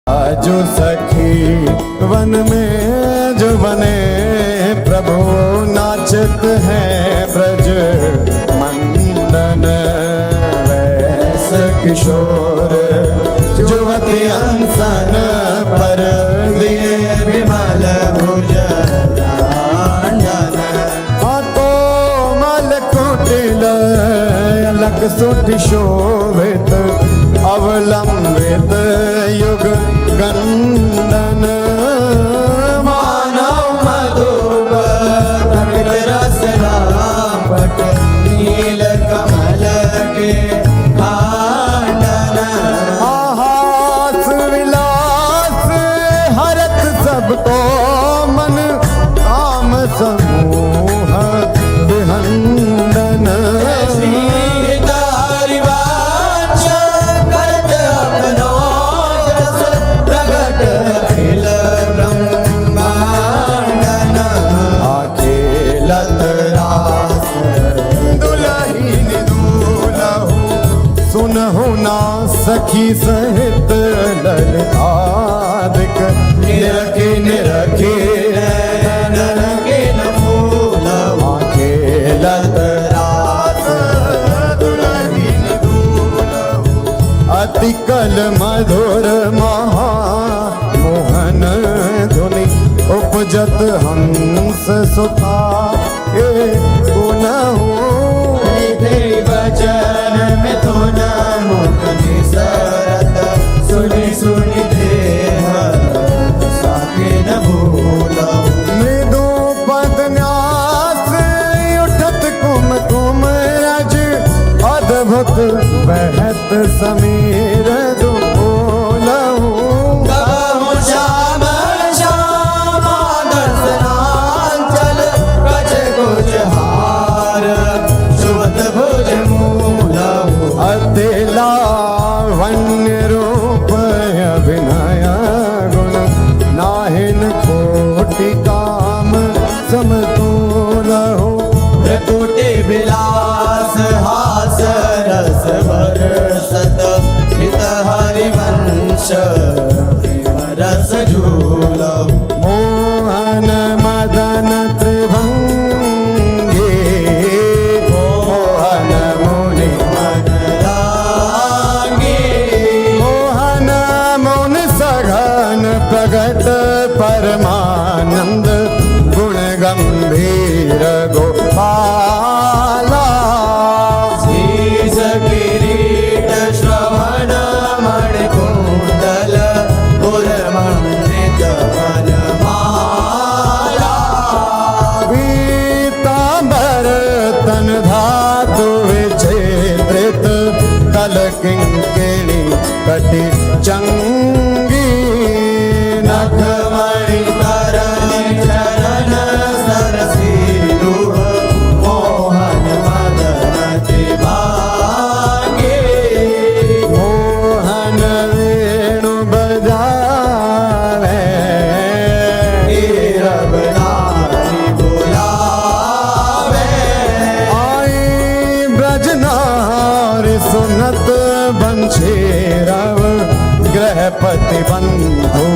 जो सखी वन में जो बने प्रभु नाचत है ब्रज मंडन वैस किशोर जुवती अंसन पर दिए विमल भुज कोमल कुटिल अलक सुट शोभित अवलंबित युग गंडन मानव मधुप रस रापट नील कमल के कांडन हास विलास हरत सबको मन काम समूह विहंडन सखी सहित ललितादिक निरखे निरखे नरके नमूल खेलत रास दुलहीन दूलहु अति कल मधुर महा मोहन धुनि उपजत हंस सुता गुनहु वचन मिथुन मुखनि सरत सुनि सुनि देह साके न भूलहु मृदु पद न्यास उठत कुम कुम रज अद्भुत बहत समीर दुलहु कहु श्याम श्याम दर्शनांचल कछ कुछ हार सुवत भुज अति लावण्य रूप अभिनय गुण नाहिन कोटि काम समतुलहु प्रकुटि विलास हास रस बरसत हित हरिवंश रस झूलहु मोहन मदन त्रिभंगी मोहन मुनि प्रगट परमानंद गुण गंभीर गोपाला शीश किरीट श्रवण मणि कुंडल पुरमंडित वनमाला पीतांबर तन धातु विचित्रित तल किंकिणी कटि चंगी नखमणि करण चरण सरसीलु मोहन मदन त्रिभागे मोहन वेणु बजावे नीरव नारी बुलावे आई ब्रजनारी सुनत बंशीरव गृहपति बंधु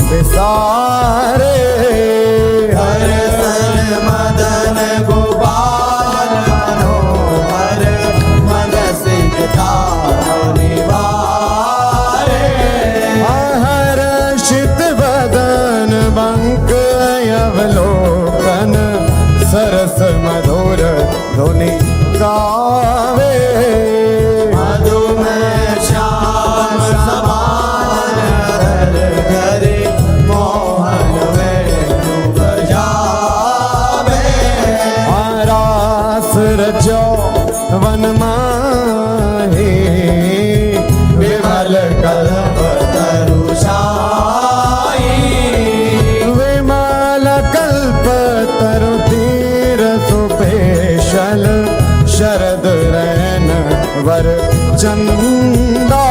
विसारे हर सन मदन गोपाल मनोहर मन सिद्धा निवारे हर्षित वदन बंक अवलोकन सरस मधुर धुनि गावे वन माही विमल कल्प तरुषाई विमल कल्प तरु तीर सुपेशल शरद रैन वर चंदा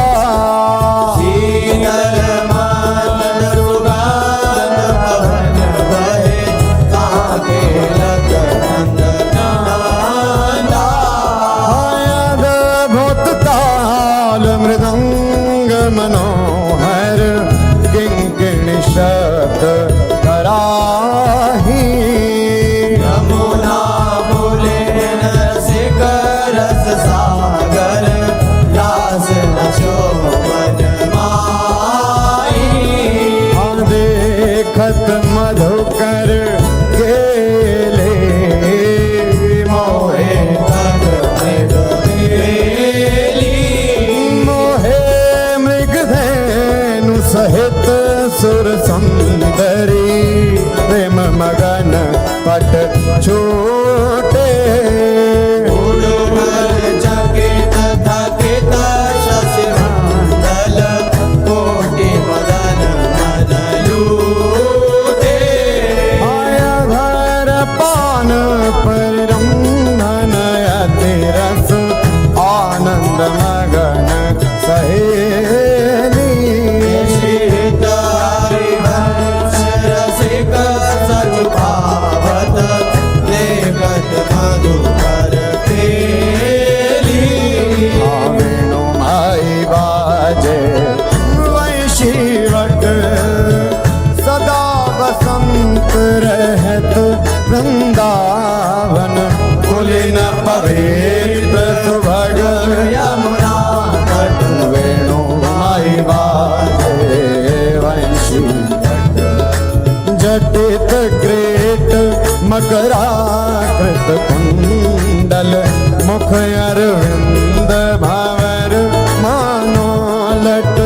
शीतल मन सुगंध पवन बहे काके लगन मृदंग मनोहर सुर सुंदरी प्रेम मगन पट छूटे चकित थकित शशि मंडल कोटि मदन मद लूटे आया घर पान परिरंधन अति रस आनंद मगन सहेली शीत हरिवंश रसिक सच भावत देखत मधुकर खेली वेणु माई बाजे वैशीवट सदा बसंत रहत वृंदावन पुलिन पवित्र सुभग यमुना तट वेणु माई बाजे वंशीवट जटित ग्रेट मकराकृत कुंडल मुख अरविंद भंवर मानो लट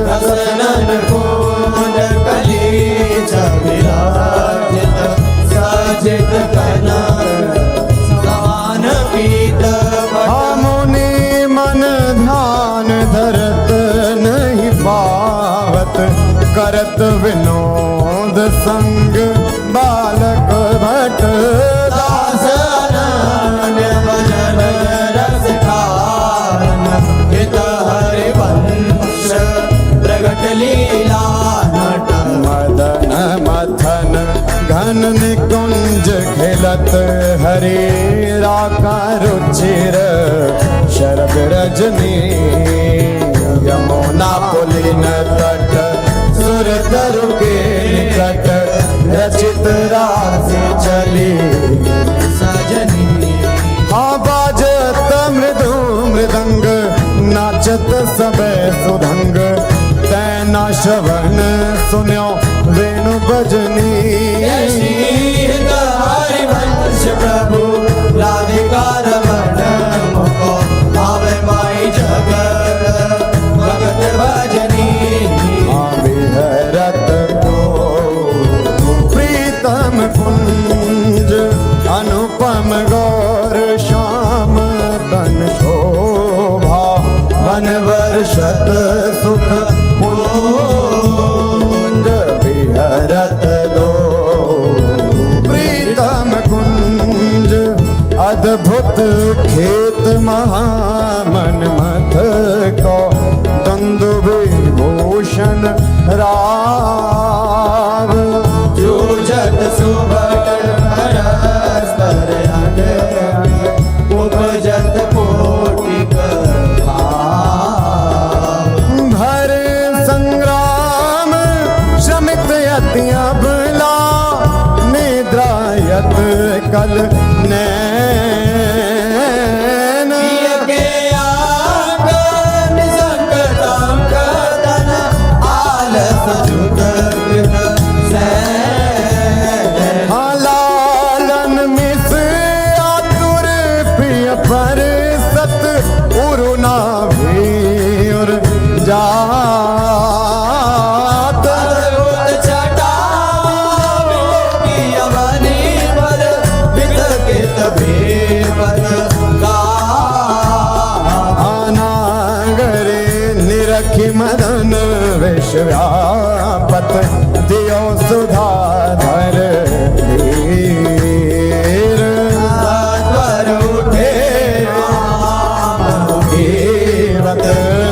रसनन कुंज कली विराजित सजित कनक समान पीत मुनि मन ध्यान धरत नहीं पावत करत विनोद संग बालक भट दास अनन्य भजन रस खान हित हरिवंश प्रगट लीला नट मदन मथन घन निकुंज खिलत हरे राका रुचिर शरद रजनी यमुना पुलिन तट सुर तरु के निकट रचित राशि चली सजनी बाजत मृदु मृदंग नाचत सब सुधंग तैना श्रवण सुन्यो वेणु बजनी हरिवंश प्रभु राधिका रमण मुको आवे माई जगत भगत भजनी विहरत को प्रीतम कुंज अनुपम गौर श्याम तन शोभा वन वर्षत सुख कुंज विहरत दो प्रीतम कुंज अद्भुत खेत महामन मथ को दंदु विभूषण राव जूझत सुभट परस्पर अंग उपजत कोटिक भर संग्राम श्रमित यति अबला निद्रायत कल नैन के आगन संकटम कदन आलस जुट लालन मिस आतुर प्रिय पर सत उरुना भीर जात छटा यवनी पर बित के तबे पर नागरे निरखी मदन विश्व्यापत दियो सुधाधर धीर उठे मुखीवत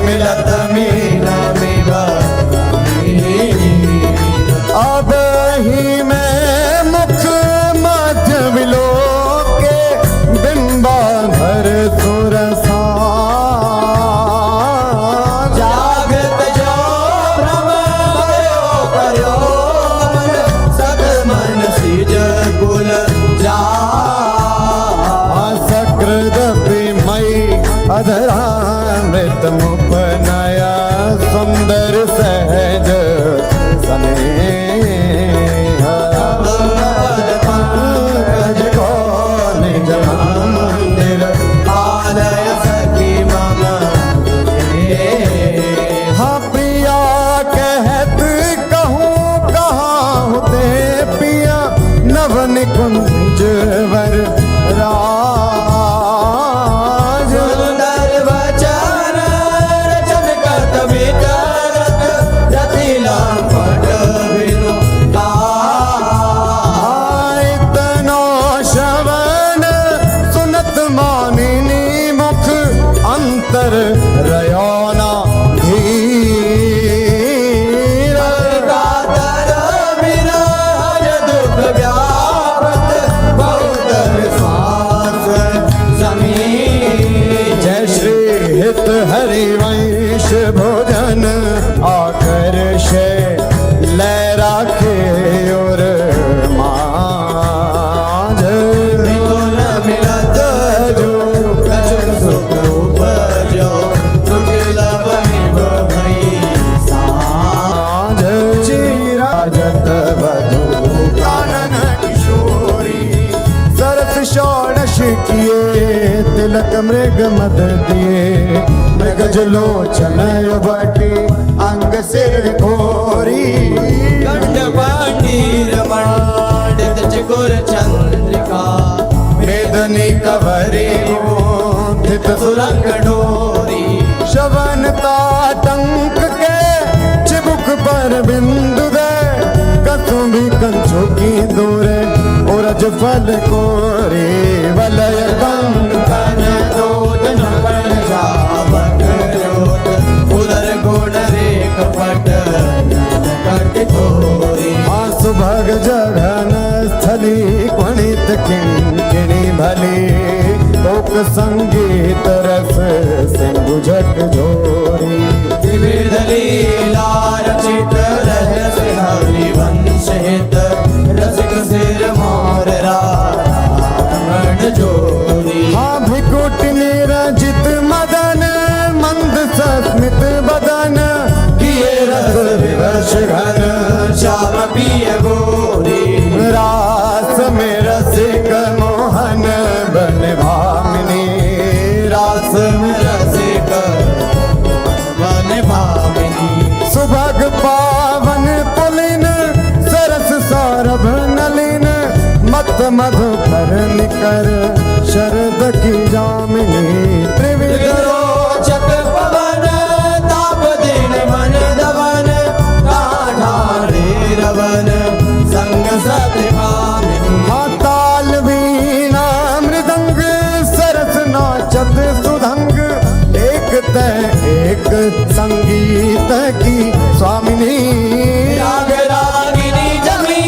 मिलत मीन अब ही मैं मुख मध्य विलोके बिंबाधर सुरसा जागत जो भ्रम भयो करो सद मन सिज कुल जा सकृद प्रेमयी अधरामृत मुपनया सुंदर सहज स्नेह पंकज को निज मंदिर आलय सखी मम हाँ प्रिया कहत कहूँ भोजन आकर्षे ले राखे और मांझ मिलो न मिलत जो कछु सुख उपजो दुर्लभ निभ भई साझ चिराजत वधू कानन किशोरी सरस षोडश किए तिलक मृग मद दिए मृग जलोचन बटी अंग सिर घोरी कंठ पांडीर मंडित चकोर चंद्रिका वेदनी कवरी मोहित सुरंग डोरी शवन ताटंक के चिबुक पर बिंदु दे कसुंभी कंचों की दूरे उरज फल कोरी वलय कंकन दोदन पर जावक जोत उदर गुण रेख पट कट थोरी सुभग जघन स्थली क्वणित किंकिणी भली लोक संगीत रस सिंधु झट झोरी विविध लीला रचित रहस्य हरिवंश हित रसिक सिर मोर रामण जोरी भिकुट निरजित मदन मंद सस्मित बदन किए रस विवश घन श्याम पिय गोरी रास में रसिक मोहन बन भामिनी रास में रसिक वन भामिनी सुभग पावन पुलिन सरस सौरभ नलिन मत मधुकर निकर शरद की जामिनी त्रिविध रोचक पवन ताप दिन मन दवन काढ़ारे रवन संग सत्य भामिनी ताल वीणा मृदंग सरस नाचत सुधंग एक तय एक संगीत की स्वामिनी राग रागिनी जमी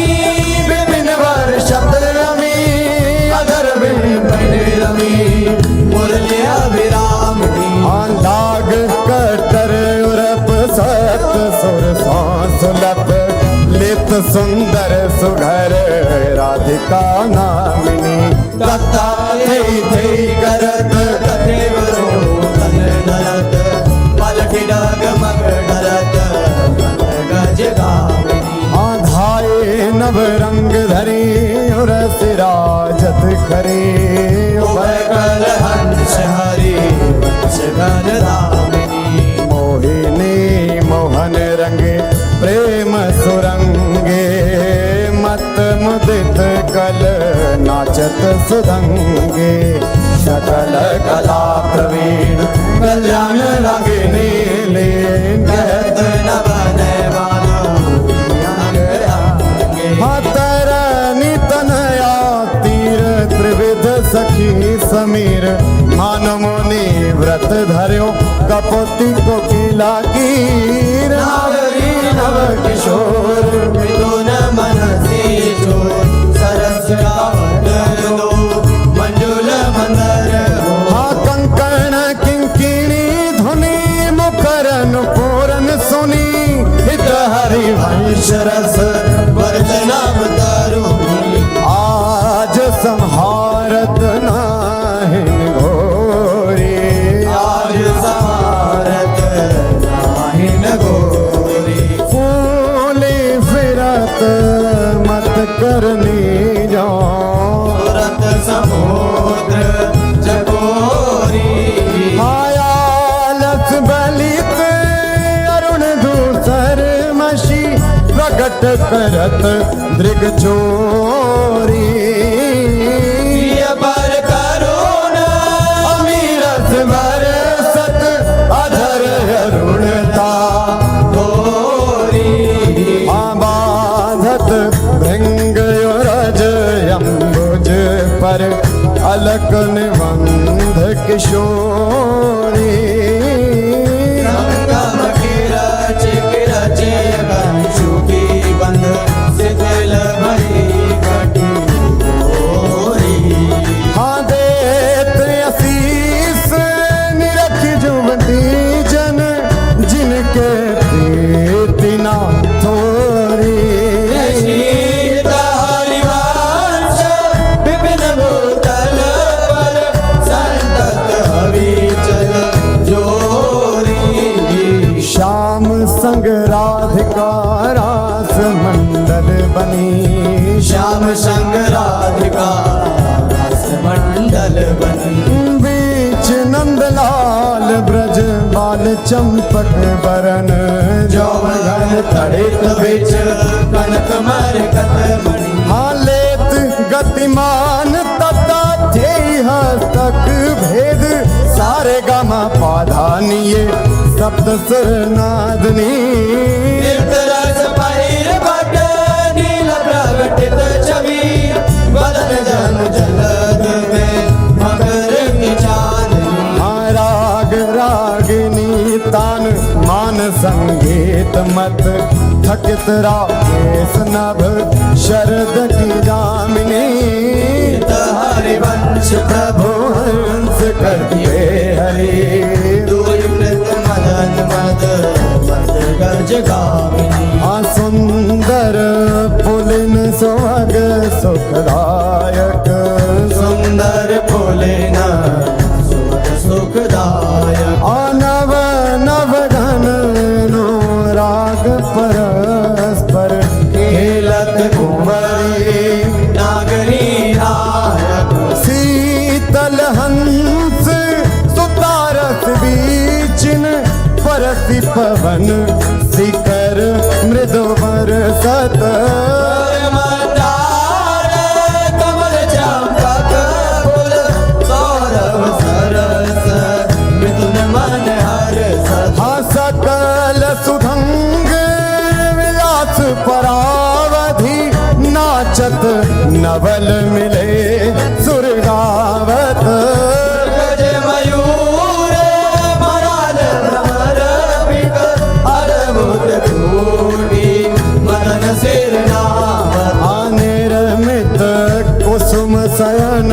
विभिन्न वर्षत रमी अधर विपिन रमी मुरली अभिरामिनी लाग कटर उरप सत सुर सुलभ लित सुंदर सुघर राधिका नामिनी दत्ता थई थई करत देवरो तन नरत पलटि डाग मग डरत गज गामिनी आधाए नव रंग धरी उर सिराजत खरी उभय कर हंस हरि वंश घन धामिनी मोहिनी मोहन रंगे प्रेम सुरंगे मत मुदित कल नाचत सुधंगे सकल कला प्रवीण कल्याण रागिनी लीन कहत नवन तरनी तनया तीर त्रिविध सखी समीर मान मुनि व्रत धर्यो कपोती को किला कीर नागरी नव किशोर मृदुन मनसी चोर सरस गावत दो मंजुल मंदर कंकण किंकिणी धुनी मुखरन पूरन सुनी हित हरि वंश रस वर्धनम तरुणी आज संहारत नाहिन घोरी आज समारत नाहिन गोरी फूली फिरत मत करनी जो तुरत समुद्र जगोरी आयालस बलित अरुण दूसर मशी प्रकट करत दृग चोरी प्रिय पर करुण अमीरस बरसत अधर अरुणता गोरी बाधत भृंग रज अम्बुज पर अलक निबंध किशोरी संगम किरच किरच कंशु की बंध शिथिल भरी घटी गोरी हाँ देत असीस निरख जुवती जन श्याम संग राधिका रास मंडल बनी श्याम संग राधिका रस मंडल बनी बीच नंदलाल ब्रज बाल चंपक बरन जौवन तड़ित बिच कनक मरकत मणि हालेत गतिमान तता थे हस्तक भेद सारे गामा पाधानिये सप्त सुर नादनी रस पहिर भट नील प्रगटित छवि बदन जन जलद में मकर की चांदनी राग रागिनी तान मान संगीत मत थकित राकेश नभ शरद की जामिनी हरिवंश प्रभु हंस करते हरि दूरिवृत मदन मद मद गज गामिनी सुंदर पुलिन सुहाग सुखदायक सुंदर फूलिन सुख सुखदायक नव नव घन नो राग परस्पर खेलत कुंवरी नागरी नायक शीतल हंस सुतारस बीचिन परसी पवन शिखर मृदु बरसत मंदार कमल चंपक फूल सौरभ सरस मिथुन मन हर्ष सकल सुधंग विलास परावधि नाचत नवल मिले सुरगावत गज मयूर मराल भ्रमर बिक अद्भुत कोटि मदन सिर नावत निर्मित कुसुम शयन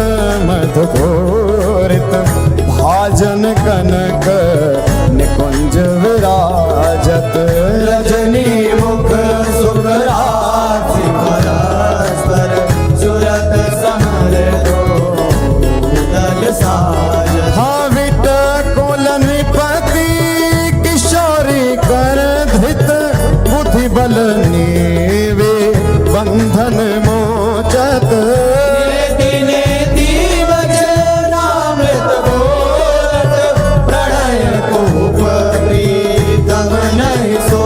मधुकोरित भाजन कनक निकुंज विराजत रजनी मुख सुखरासि परस्पर सुरत समर दो साज हाविट कोलन पति किशोरी कर धृत बुद्धि बल नीवे बंधन मोचत नेति वचनामृत बोलत प्रणय कूप प्रीतम नहीं सो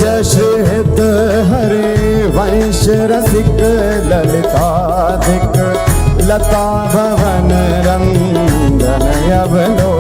जश हित हरे वंश रसिक ललिताधिक लता भवन रंगन अवलो